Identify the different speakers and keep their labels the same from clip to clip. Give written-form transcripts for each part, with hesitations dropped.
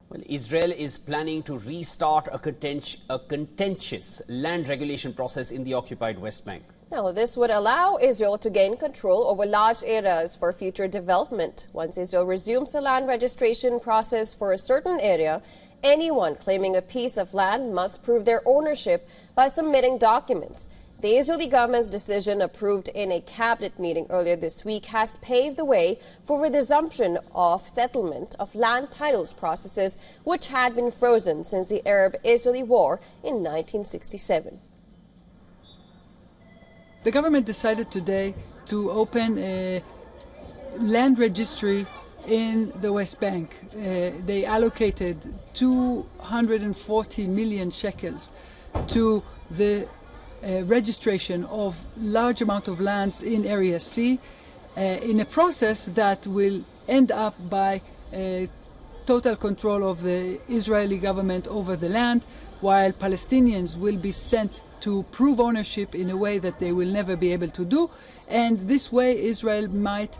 Speaker 1: Well, Israel is planning to restart a contentious land regulation process in the occupied West Bank.
Speaker 2: Now, this would allow Israel to gain control over large areas for future development. Once Israel resumes the land registration process for a certain area, anyone claiming a piece of land must prove their ownership by submitting documents. The Israeli government's decision, approved in a cabinet meeting earlier this week, has paved the way for the resumption of settlement of land titles processes, which had been frozen since the Arab-Israeli War in 1967.
Speaker 3: The government decided today to open a land registry in the West Bank. They allocated 240 million shekels to the registration of large amount of lands in Area C in a process that will end up by total control of the Israeli government over the land, while Palestinians will be sent to prove ownership in a way that they will never be able to do. And this way Israel might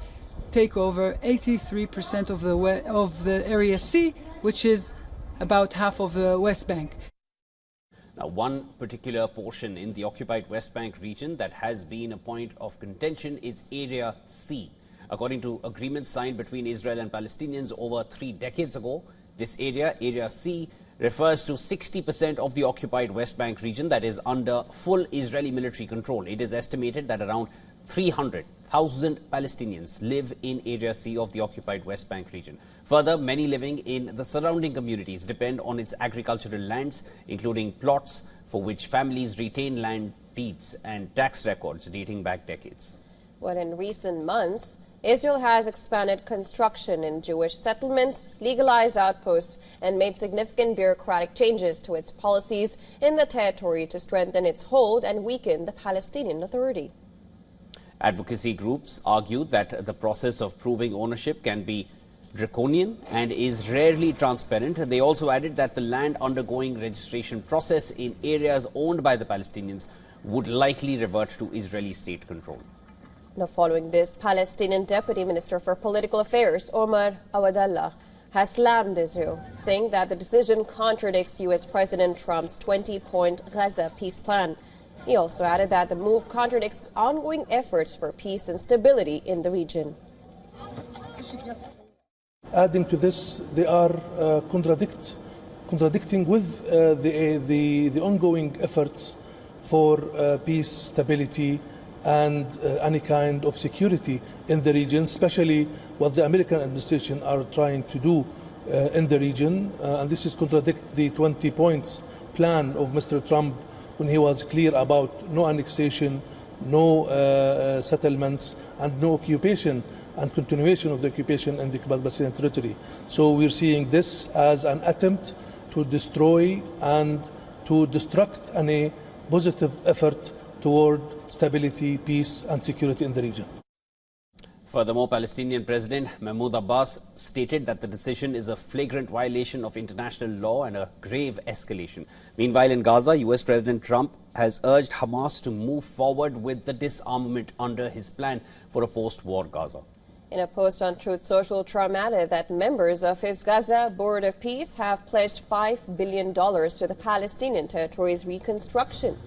Speaker 3: take over 83% of the Area C, which is about half of the West Bank.
Speaker 1: Now, one particular portion in the occupied West Bank region that has been a point of contention is Area C. According to agreements signed between Israel and Palestinians over 3 decades ago, this area, Area C, refers to 60% of the occupied West Bank region that is under full Israeli military control. It is estimated that around 300,000 Palestinians live in Area C of the occupied West Bank region. Further, many living in the surrounding communities depend on its agricultural lands, including plots for which families retain land deeds and tax records dating back decades.
Speaker 2: Well, in recent months, Israel has expanded construction in Jewish settlements, legalized outposts, and made significant bureaucratic changes to its policies in the territory to strengthen its hold and weaken the Palestinian Authority.
Speaker 1: Advocacy groups argued that the process of proving ownership can be draconian and is rarely transparent. They also added that the land undergoing registration process in areas owned by the Palestinians would likely revert to Israeli state control.
Speaker 2: Now, following this, Palestinian Deputy Minister for Political Affairs, Omar Awadallah, has slammed Israel, saying that the decision contradicts U.S. President Trump's 20-point Gaza peace plan. He also added that the move contradicts ongoing efforts for peace and stability in the region.
Speaker 4: Adding to this, they are contradicting with the ongoing efforts for peace, stability, and any kind of security in the region, especially what the American administration are trying to do in the region. And this is contradict the 20 points plan of Mr. Trump when he was clear about no annexation, no settlements, and no occupation and continuation of the occupation in the Palestinian territory. So we're seeing this as an attempt to destroy and to destruct any positive effort toward stability, peace, and security in the region.
Speaker 1: Furthermore, Palestinian President Mahmoud Abbas stated that the decision is a flagrant violation of international law and a grave escalation. Meanwhile, in Gaza, U.S. President Trump has urged Hamas to move forward with the disarmament under his plan for a post-war Gaza.
Speaker 2: In a post on Truth Social, Trump added that members of his Gaza Board of Peace have pledged $5 billion to the Palestinian territory's reconstruction.